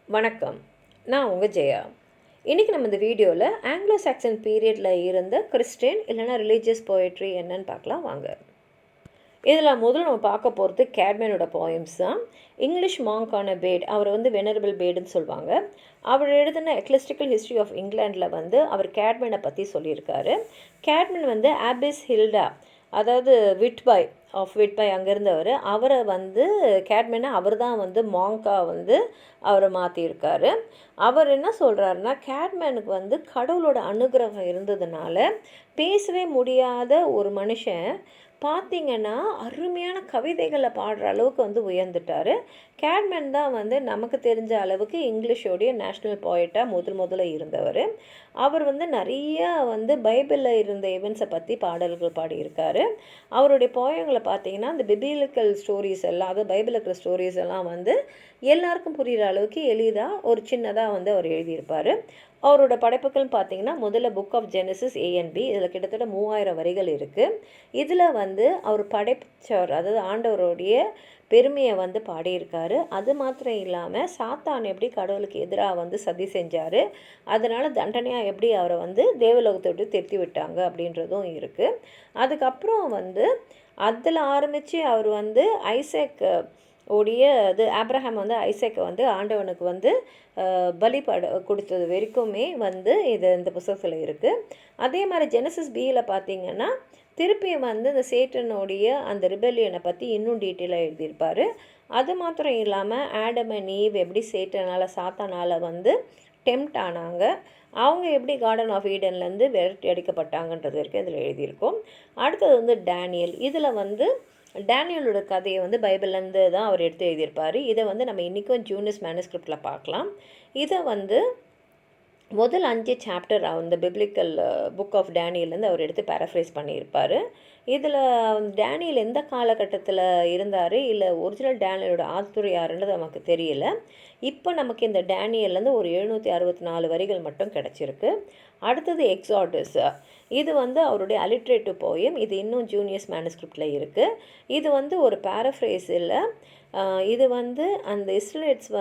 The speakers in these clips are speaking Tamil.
வணக்கம். நான் உங்கள் ஜெயா. இன்றைக்கி நம்ம இந்த வீடியோவில் ஆங்கிலோ சாக்சன் பீரியடில் இருந்த கிறிஸ்டியன் இல்லைனா ரிலீஜியஸ் போயட்ரி என்னன்னு பார்க்கலாம் வாங்க. இதில் முதல்ல நம்ம பார்க்க போகிறது கேட்மேனோட போயம்ஸ் தான். இங்கிலீஷ் மாங்கான பேட், அவர் வெனரபிள் பேடுன்னு சொல்லுவாங்க. அவர் எழுதின எக்லெஸ்டிக்கல் ஹிஸ்ட்ரி ஆஃப் இங்கிலாண்டில் அவர் கேட்மேனை பற்றி சொல்லியிருக்காரு. கேட்மேன் ஆபிஸ் ஹில்டா, அதாவது விட்பாய் ஆஃப் விட்பாய் அங்கே இருந்தவர். அவரை கேட்மேனை அவர் தான் மாங்கா அவரை மாற்றியிருக்காரு. அவர் என்ன சொல்கிறாருன்னா, கேட்மேனுக்கு கடவுளோட அனுகிரகம் இருந்ததுனால பேசவே முடியாத ஒரு மனுஷன் பார்த்திங்கன்னா அருமையான கவிதைகளை பாடுற அளவுக்கு உயர்ந்துட்டார். கேட்மேன் தான் நமக்கு தெரிஞ்ச அளவுக்கு இங்கிலீஷோடைய நேஷ்னல் போயட்டாக முதல்ல இருந்தவர். அவர் நிறைய பைபிளில் இருந்த இவெண்ட்ஸை பற்றி பாடல்கள் பாடியிருக்காரு. அவருடைய போயங்களை பார்த்திங்கன்னா அந்த பிபிலிக்கல் ஸ்டோரிஸ் எல்லாம், அதாவது பைபிளில் இருக்கிற ஸ்டோரிஸ் எல்லாம் எல்லாருக்கும் புரிகிற அளவுக்கு எளிதாக ஒரு சின்னதாக அவர் எழுதியிருப்பார். அவரோட படைப்புகள் பார்த்திங்கன்னா முதல்ல புக் ஆஃப் ஜெனசிஸ் A&B, இதில் கிட்டத்தட்ட 3000 வரிகள் இருக்குது. இதில் அவர் படைச்சவர், அதாவது ஆண்டவருடைய பெருமையை பாடியிருக்காரு. அது மாத்திரம் இல்லாமல் சாத்தான் எப்படி கடவுளுக்கு எதிராக சதி செஞ்சார், அதனால் தண்டனையாக எப்படி அவரை தேவலோகத்தோடு திருத்தி விட்டாங்க அப்படின்றதும் இருக்குது. அதுக்கப்புறம் அதில் ஆரம்பித்து அவர் ஐசக் உடைய ஆப்ரஹாம் ஐசக்கை ஆண்டவனுக்கு பலி கொடுத்தது வரைக்குமே இது இந்த புத்தகத்தில் இருக்குது. அதே மாதிரி ஜெனசிஸ் Bயில் பார்த்திங்கன்னா திருப்பியும் இந்த சேட்டனுடைய அந்த ரிபெல்லியனை பற்றி இன்னும் டீட்டெயிலாக எழுதியிருப்பார். அது மாத்திரம் இல்லாமல் ஆடம் அண்ட் ஈவ் எப்படி சேட்டனால் சாத்தானால் டெம்ப்ட் ஆனாங்க, அவங்க எப்படி கார்டன் ஆஃப் ஈடன்லேருந்து விரட்டி அடிக்கப்பட்டாங்கன்றது வரைக்கும் இதில் எழுதியிருக்கோம். அடுத்தது டேனியல். இதில் டேனியலோட கதையை பைபிள்லேருந்து தான் அவர் எடுத்து எழுதியிருப்பார். இதை நம்ம இன்றைக்கும் ஜூனியஸ் மேனுஸ்கிரிப்டில் பார்க்கலாம். இதை முதல் 5 சாப்டர் அந்த பிப்ளிக்கல் புக் ஆஃப் டேனியல்லேருந்து அவர் எடுத்து பேரஃப்ரைஸ் பண்ணியிருப்பார். இதில் டேனியல் எந்த காலகட்டத்தில் இருந்தார், இல்லை ஒரிஜினல் டேனியலோட ஆத்தர் யாருன்றது நமக்கு தெரியல. இப்போ நமக்கு இந்த டேனியல்லேருந்து ஒரு 764 வரிகள் மட்டும் கிடச்சிருக்கு. அடுத்தது எக்ஸாடஸ். இது அவருடைய அலிட்ரேட்டிவ் போயம். இது இன்னும் ஜூனியஸ் மேனுஸ்கிரிப்டில் இருக்குது. இது ஒரு பேரஃப்ரைஸ் இல்லை. இது அந்த இஸ்ரேலியட்ஸ்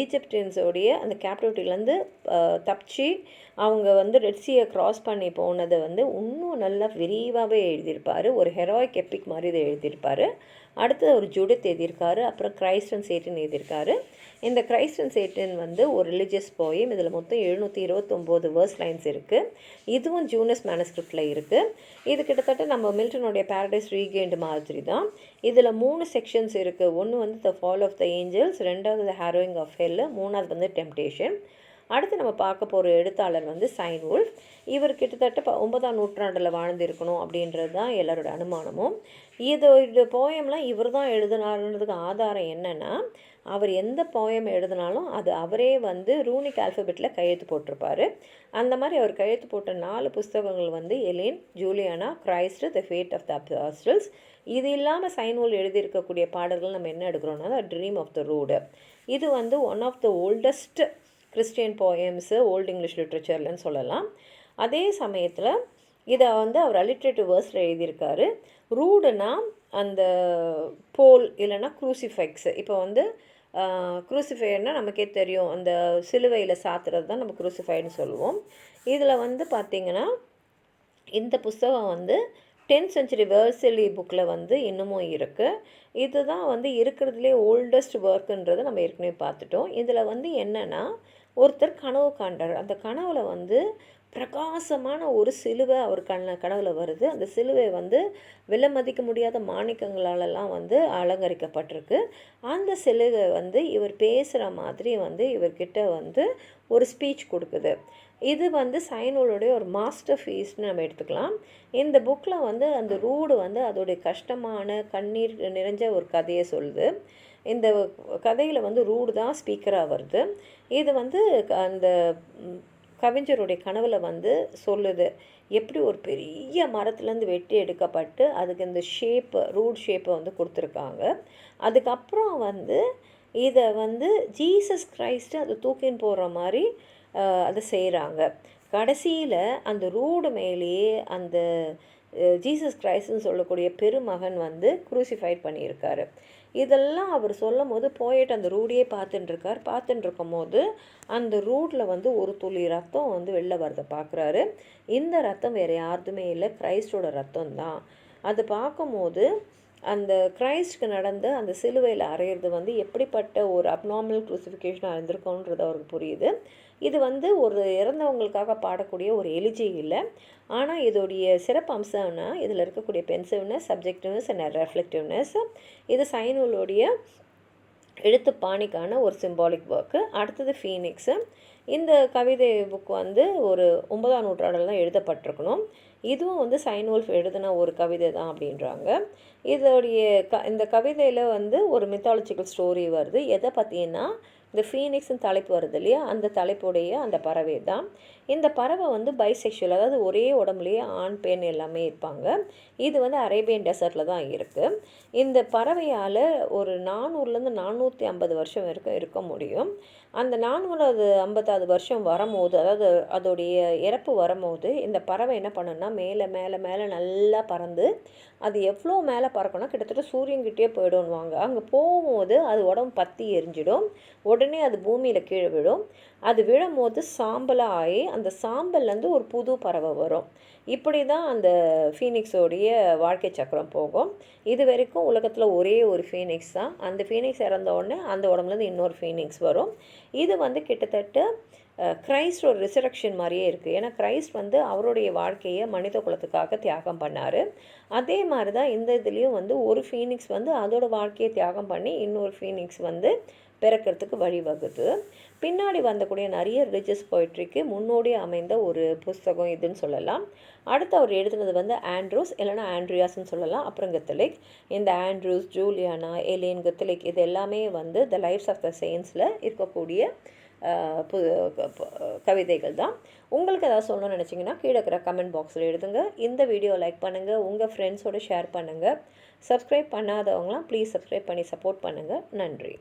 ஈஜிப்டியன்ஸோடைய அந்த கேப்டிவிட்டிலேருந்து தப்பிச்சு அவங்க ரெட்சியை க்ராஸ் பண்ணி போனதை இன்னும் நல்லா விரிவாகவே எழுதியிருப்பார். ஒரு ஹெரோயிக் எப்பிக் மாதிரி இதை எழுதியிருப்பார். அடுத்தது ஒரு ஜுடித் எழுதியிருக்காரு. அப்புறம் கிரைஸ்ட் அண்ட் சேட்டன் எழுதியிருக்காரு. இந்த கிரைஸ்ட் அண்ட் சேட்டன் ஒரு ரிலீஜியஸ் போயம். இதில் மொத்தம் 729 வேர்ஸ் லைன்ஸ் இருக்குது. இதுவும் ஜூனியஸ் மேனுஸ்கிரிப்டில் இருக்குது. இது கிட்டத்தட்ட நம்ம மில்டனுடைய பேரடைஸ் ரீகெயின்டு மாதிரி தான். இதில் 3 செக்ஷன்ஸ் இருக்குது. ஒன்று the fall of the angels, ரெண்டாவது த ஹாரோயிங் ஆஃப் ஹெல், மூணாவது டெம்ப்டேஷன். அடுத்து நம்ம பார்க்க போகிற எழுத்தாளர் சைன் வுல்ஃப். இவர் கிட்டத்தட்ட 9ஆம் நூற்றாண்டில் வாழ்ந்திருக்கணும் அப்படின்றது தான் எல்லாரோட அனுமானமும். இது போயம்லாம் இவர் தான் எழுதினாருன்றதுக்கு ஆதாரம் என்னென்னா, அவர் எந்த போயம் எழுதினாலும் அது அவரே ரூனிக் ஆல்ஃபபெட்டில் கையெழுத்து போட்டிருப்பார். அந்த மாதிரி அவர் கையெழுத்து போட்ட 4 புஸ்தகங்கள் Elene, Juliana, Christ, the Fates of the Apostles. இது இல்லாமல் சைன் வுல்ஃப் எழுதியிருக்கக்கூடிய பாடல்கள் நம்ம என்ன எடுக்கிறோன்னா the Dream of the Rood. இது one of the oldest Christian poems old English லிட்ரேச்சர்லன்னு சொல்லலாம். அதே சமயத்தில் இதை அவர் அலிட்ரேட்டிவ் வேர்ஸில் எழுதியிருக்காரு. ரூடுனா அந்த போல் இல்லைன்னா க்ரூசிஃபைக்ஸு. இப்போ க்ரூசிஃபையர்னால் நமக்கே தெரியும், அந்த சிலுவையில் சாத்துறது தான் நம்ம க்ரூசிஃபைன்னு சொல்லுவோம். இதில் பார்த்திங்கன்னா இந்த புஸ்தகம் 10th century வேர்சலி புக்கில் இன்னமும் இருக்குது. இதுதான் இருக்கிறதுலே ஓல்டஸ்ட் ஒர்க்குன்றதை நம்ம ஏற்கனவே பார்த்துட்டோம். இதில் என்னென்னா, ஒருத்தர் கனவு காண்டார். அந்த கனவில் பிரகாசமான ஒரு சிலுவை அவர் கனவில் வருது. அந்த சிலுவை விலை மதிக்க முடியாத மாணிக்கங்களாலெல்லாம் அலங்கரிக்கப்பட்டிருக்கு. அந்த சிலுவை இவர் பேசுகிற மாதிரி இவர்கிட்ட ஒரு ஸ்பீச் கொடுக்குது. இது சைன் வுல்ஃபுடைய ஒரு மாஸ்டர் பீஸ்ன்னு நம்ம எடுத்துக்கலாம். இந்த புக்கில் அந்த ரூடு அதோடைய கஷ்டமான கண்ணீர் நிறைஞ்ச ஒரு கதையை சொல்லுது. இந்த கதையில் ரூடு தான் ஸ்பீக்கராக வருது. இது அந்த கவிஞருடைய கனவில் சொல்லுது, எப்படி ஒரு பெரிய மரத்துலேருந்து வெட்டி எடுக்கப்பட்டு அதுக்கு இந்த ரூட் ஷேப்பை கொடுத்துருக்காங்க. அதுக்கப்புறம் இதை ஜீசஸ் கிரைஸ்ட்டு அதை தூக்கின்னு போகிற மாதிரி அதை செய்கிறாங்க. கடைசியில் அந்த ரூடு மேலேயே அந்த ஜீசஸ் கிரைஸ்ட்னு சொல்லக்கூடிய பெருமகன் க்ரூசிஃபைட் பண்ணியிருக்காரு. இதெல்லாம் அவர் சொல்லும் போது போயிட்டு அந்த ரூடியே பார்த்துட்டுருக்கார். பார்த்துட்டு போது அந்த ரூட்டில் வந்து ஒரு துளி ரத்தம் வந்து வெளில வரதை பார்க்குறாரு. இந்த ரத்தம் வேறு யாருதுமே இல்லை, கிரைஸ்டோட ரத்தம் தான். அது பார்க்கும்போது அந்த கிரைஸ்ட்க்கு நடந்த அந்த சிலுவையில் அறையிறது வந்து எப்படிப்பட்ட ஒரு அப்நார்மல் க்ரூசிஃபிகேஷனாக இருந்திருக்கோன்றது அவருக்கு புரியுது. இது வந்து ஒரு இறந்தவங்களுக்காக பாடக்கூடிய ஒரு எலிஜி இல்லை. ஆனால் இதோடைய சிறப்பு அம்சம்னா இதில் இருக்கக்கூடிய பென்சிவ்னஸ், சப்ஜெக்டிவ்னஸ் அண்ட் ரெஃப்ளெக்டிவ்னஸ். இது சைனூலோடைய எழுத்து பாணிக்கான ஒரு சிம்பாலிக் ஒர்க்கு. அடுத்தது ஃபீனிக்ஸு. இந்த கவிதை புக் வந்து ஒரு 9ஆம் நூற்றாண்டில் தான் எழுதப்பட்டிருக்கணும். இதுவும் வந்து சைன்வோல்ஃப் எழுதின ஒரு கவிதை தான் அப்படின்றாங்க. இதோடைய இந்த கவிதையில் வந்து ஒரு மித்தாலஜிக்கல் ஸ்டோரி வருது. எதை பற்றினா இந்த ஃபீனிக்ஸ்னு தலைப்பு வருது இல்லையா, அந்த தலைப்புடைய அந்த பறவை தான். இந்த பறவை வந்து பைசெக்ஷுவல், அதாவது ஒரே உடம்புலேயே ஆண் பெண் எல்லாமே இருப்பாங்க. இது வந்து அரேபியன் டெசர்ட்டில் தான் இருக்குது. இந்த பறவையால் ஒரு 400லேருந்து 450 வருஷம் வரைக்கும் இருக்க முடியும். அந்த 450வது வருஷம் வரும்போது, அதாவது அதோடைய இறப்பு வரும்போது இந்த பறவை என்ன பண்ணுன்னா மேலே மேலே மேலே நல்லா பறந்து, அது எவ்வளோ மேலே பறக்கணும், கிட்டத்தட்ட சூரியன்கிட்டே போய்டும்வாங்க. அங்கே போகும்போது அது உடம்பு பற்றி எரிஞ்சிடும். உடனே அது பூமியில் கீழே விழும். அது விழும்போது சாம்பலாக ஆகி அந்த சாம்பல்லேருந்து ஒரு புது பறவை வரும். இப்படி தான் அந்த ஃபீனிக்ஸோடைய வாழ்க்கை சக்கரம் போகும். இது வரைக்கும் உலகத்தில் ஒரே ஒரு ஃபீனிக்ஸ் தான். அந்த ஃபீனிக்ஸ் இறந்த உடனே அந்த உடம்புலேருந்து இன்னொரு ஃபீனிக்ஸ் வரும். இது வந்து கிட்டத்தட்ட கிரைஸ்டோட ரிசரக்ஷன் மாதிரியே இருக்குது. ஏன்னா கிரைஸ்ட் வந்து அவருடைய வாழ்க்கையை மனித குலத்துக்காக தியாகம் பண்ணார். அதே மாதிரி தான் இந்த இதுலேயும் வந்து ஒரு ஃபீனிக்ஸ் வந்து அதோட வாழ்க்கையை தியாகம் பண்ணி இன்னொரு ஃபீனிக்ஸ் வந்து பிறக்கிறதுக்கு வழிவகுது. பின்னாடி வந்தக்கூடிய நிறைய ரிலிஜியஸ் போய்ட்ரிக்கு முன்னோடி அமைந்த ஒரு புஸ்தகம் இதுன்னு சொல்லலாம். அடுத்து அவர் எழுதுனது வந்து ஆண்ட்ரூஸ் இல்லைனா ஆண்ட்ரியாஸ்ன்னு சொல்லலாம். அப்புறம் கத்தலிக். இந்த ஆண்ட்ரூஸ், ஜூலியானா, எலின், கத்தலிக் இது எல்லாமே வந்து த லைஃப்ஸ் ஆஃப் த செயின்ஸில் இருக்கக்கூடிய கவிதைகள் தான். உங்களுக்கு ஏதாவது சொல்லணும்னு நினச்சிங்கன்னா கீழே இருக்கிற கமெண்ட் பாக்ஸில் எழுதுங்க. இந்த வீடியோ லைக் பண்ணுங்கள், உங்கள் ஃப்ரெண்ட்ஸோடு ஷேர் பண்ணுங்கள். சப்ஸ்கிரைப் பண்ணாதவங்களாம் ப்ளீஸ் சப்ஸ்கிரைப் பண்ணி சப்போர்ட் பண்ணுங்கள். நன்றி.